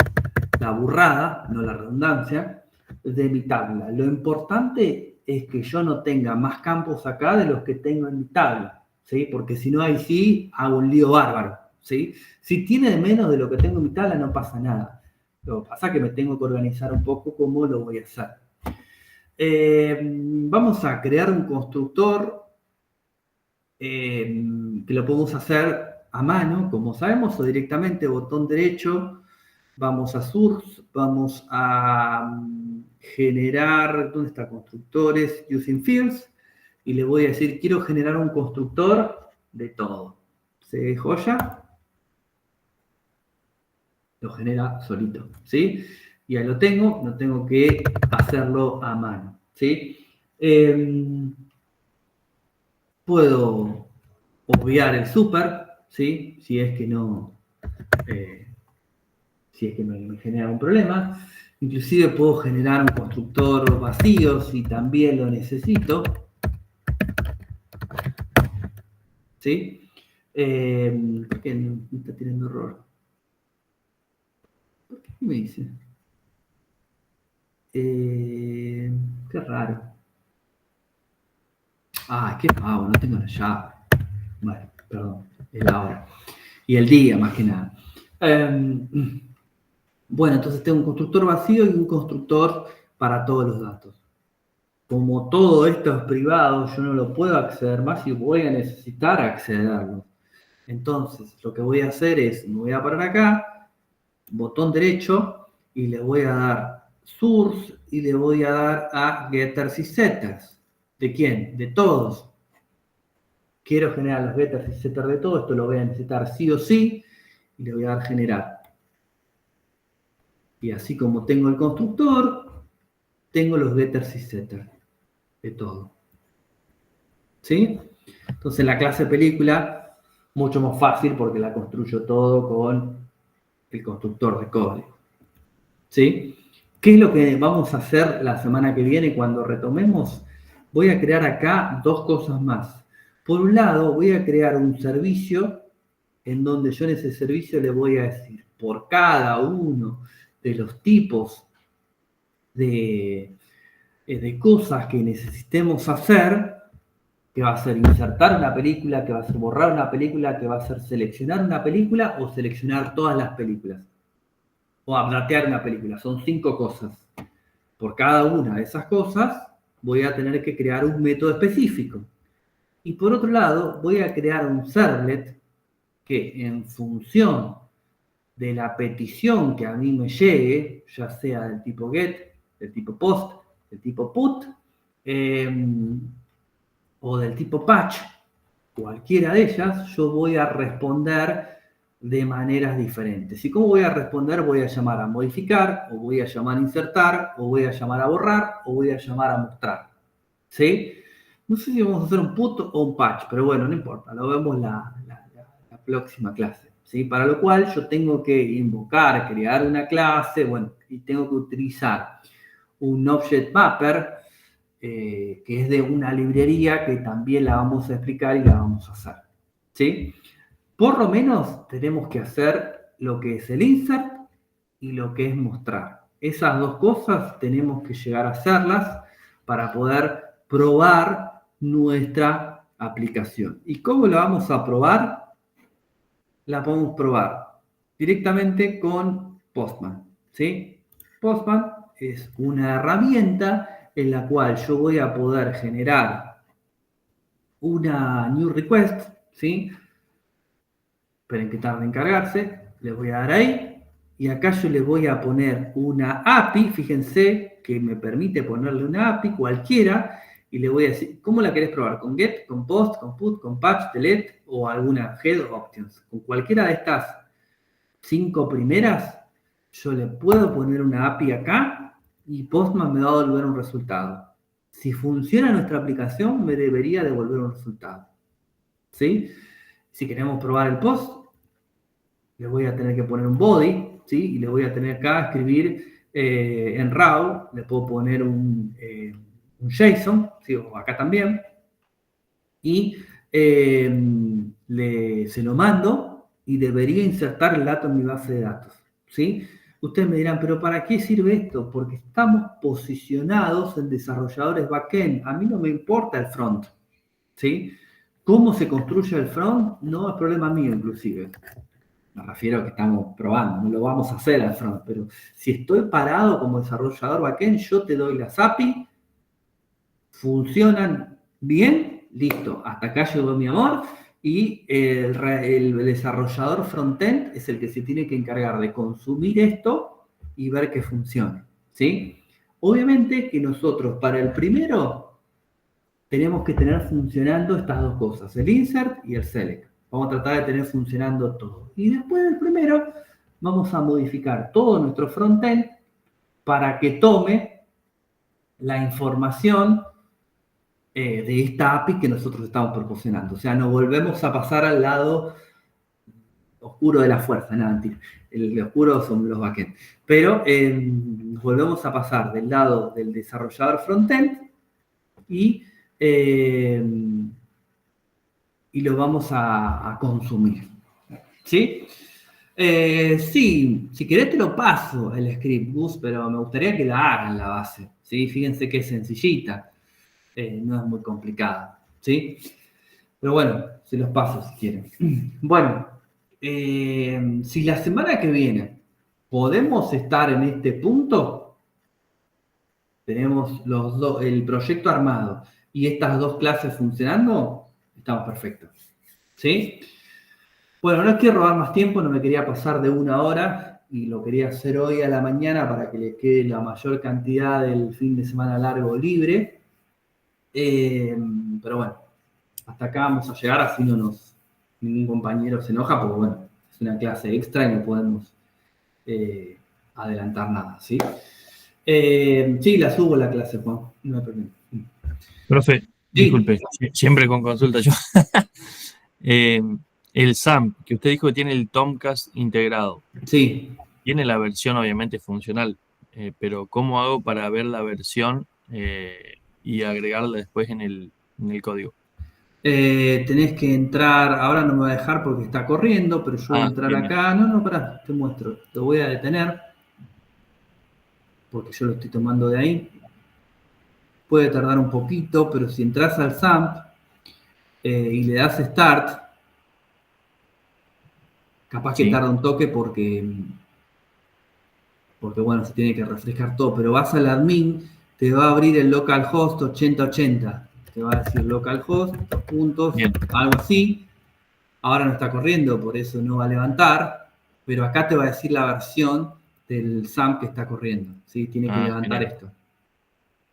la burrada, no la redundancia, de mi tabla. Lo importante es que yo no tenga más campos acá de los que tengo en mi tabla, ¿sí? Porque si no, ahí sí hago un lío bárbaro, ¿sí? Si tiene menos de lo que tengo en mi tabla, no pasa nada. Lo que pasa es que me tengo que organizar un poco cómo lo voy a hacer. Vamos a crear un constructor que lo podemos hacer a mano, como sabemos, o directamente botón derecho, vamos a source, vamos a generar, ¿dónde está? Constructores, using fields, y le voy a decir, quiero generar un constructor de todo. Se joya, lo genera solito, ¿sí? Y ahí lo tengo, no tengo que hacerlo a mano, ¿sí? Puedo obviar el super, ¿sí? Si es que no me genera un problema. Inclusive puedo generar un constructor vacío si también lo necesito. ¿Sí? ¿Por qué no está teniendo error? ¿Por qué me dice? Qué raro. Qué pavo, no tengo la llave. Bueno, perdón, es la hora. Y el día, más que nada. Bueno, entonces tengo un constructor vacío y un constructor para todos los datos. Como todo esto es privado, yo no lo puedo acceder más y voy a necesitar accederlo. Entonces, lo que voy a hacer es, me voy a parar acá, botón derecho, y le voy a dar source y le voy a dar a getters y setters. ¿De quién? De todos. Quiero generar los getters y setters de todo, esto lo voy a necesitar sí o sí, y le voy a dar generar. Y así como tengo el constructor, tengo los getters y setters de todo. ¿Sí? Entonces la clase película, mucho más fácil porque la construyo todo con el constructor de código. ¿Sí? ¿Qué es lo que vamos a hacer la semana que viene cuando retomemos? Voy a crear acá dos cosas más. Por un lado, voy a crear un servicio en donde yo en ese servicio le voy a decir por cada uno de los tipos de cosas que necesitemos hacer, que va a ser insertar una película, que va a ser borrar una película, que va a ser seleccionar una película o seleccionar todas las películas. O updatear una película. Son 5 cosas. Por cada una de esas cosas voy a tener que crear un método específico. Y por otro lado, voy a crear un servlet que en función de la petición que a mí me llegue, ya sea del tipo get, del tipo post, del tipo put, o del tipo patch, cualquiera de ellas, yo voy a responder de maneras diferentes. ¿Y cómo voy a responder? Voy a llamar a modificar, o voy a llamar a insertar, o voy a llamar a borrar, o voy a llamar a mostrar. ¿Sí? No sé si vamos a hacer un put o un patch, pero bueno, no importa, lo vemos la próxima clase. ¿Sí? Para lo cual yo tengo que invocar, crear una clase, bueno, y tengo que utilizar un object mapper, que es de una librería que también la vamos a explicar y la vamos a hacer. ¿Sí? Por lo menos tenemos que hacer lo que es el insert y lo que es mostrar. Esas dos cosas tenemos que llegar a hacerlas para poder probar nuestra aplicación. ¿Y cómo la vamos a probar? La podemos probar directamente con Postman. ¿Sí? Postman es una herramienta en la cual yo voy a poder generar una new request, ¿sí? Esperen que tarde en cargarse, le voy a dar ahí, y acá yo le voy a poner una API, fíjense que me permite ponerle una API cualquiera, y le voy a decir, ¿cómo la querés probar? ¿Con get, con post, con put, con patch, delete, o alguna head options? Con cualquiera de estas 5 primeras, yo le puedo poner una API acá, y Postman me va a devolver un resultado. Si funciona nuestra aplicación, me debería devolver un resultado. ¿Sí? Si queremos probar el post, le voy a tener que poner un body, ¿sí? Y le voy a tener acá escribir en RAW, le puedo poner un JSON, ¿sí? O acá también, y se lo mando y debería insertar el dato en mi base de datos, ¿sí? Ustedes me dirán, ¿pero para qué sirve esto? Porque estamos posicionados en desarrolladores backend. A mí no me importa el front, ¿sí? ¿Cómo se construye el front? No es problema mío, inclusive. Me refiero a que estamos probando, no lo vamos a hacer al front, pero si estoy parado como desarrollador backend, yo te doy las API, funcionan bien, listo, hasta acá llegó mi amor, y el desarrollador frontend es el que se tiene que encargar de consumir esto y ver que funcione, ¿sí? Obviamente que nosotros para el primero tenemos que tener funcionando estas dos cosas, el insert y el select. Vamos a tratar de tener funcionando todo. Y después del primero, vamos a modificar todo nuestro frontend para que tome la información de esta API que nosotros estamos proporcionando. O sea, nos volvemos a pasar al lado oscuro de la fuerza, nada, mentira. El oscuro son los backend. Pero nos volvemos a pasar del lado del desarrollador frontend y lo vamos a consumir. ¿Sí? Sí, si querés te lo paso el script, Gus, pero me gustaría que la hagan la base. ¿Sí? Fíjense que es sencillita. No es muy complicada. ¿Sí? Pero bueno, se los paso si quieren. Bueno, si la semana que viene podemos estar en este punto, tenemos el proyecto armado y estas dos clases funcionando, estamos perfectos. ¿Sí? Bueno, no quiero robar más tiempo, no me quería pasar de 1 hora y lo quería hacer hoy a la mañana para que les quede la mayor cantidad del fin de semana largo libre. Pero bueno, hasta acá vamos a llegar, así ningún compañero se enoja, porque bueno, es una clase extra y no podemos adelantar nada, ¿sí? Sí, la subo la clase, Juan, no hay problema. Profe, Sí. disculpe, siempre con consulta yo. El SAMP, que usted dijo que tiene el Tomcast integrado. Sí. Tiene la versión obviamente funcional, pero ¿cómo hago para ver la versión y agregarla después en el código? Tenés que entrar, ahora no me va a dejar porque está corriendo, pero yo voy a entrar bien, acá. No, pará, te muestro. Lo voy a detener porque yo lo estoy tomando de ahí. Puede tardar un poquito, pero si entras al SAMP y le das Start, capaz que tarda un toque porque bueno, se tiene que refrescar todo, pero vas al admin, te va a abrir el localhost 8080. Te va a decir localhost, puntos, algo así. Ahora no está corriendo, por eso no va a levantar, pero acá te va a decir la versión del SAMP que está corriendo, ¿sí? Tiene que levantar esto.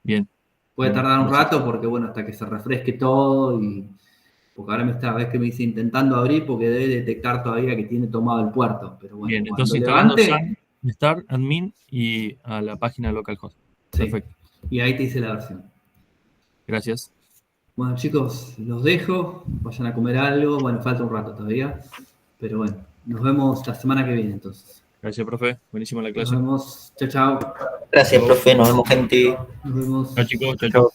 Bien. Puede tardar un rato porque, bueno, hasta que se refresque todo porque ahora ves que me dice intentando abrir porque debe detectar todavía que tiene tomado el puerto, pero bueno, bien, cuando entonces instalando levante... SAMP, Start, Admin y a la página localhost. Sí, perfecto. Y ahí te dice la versión. Gracias. Bueno, chicos, los dejo, vayan a comer algo, bueno, falta un rato todavía, pero bueno, nos vemos la semana que viene entonces. Gracias, profe, buenísima la clase. Nos vemos, chao, chao. Gracias, profe, nos vemos, gente. Nos vemos. Chao, chicos, chao.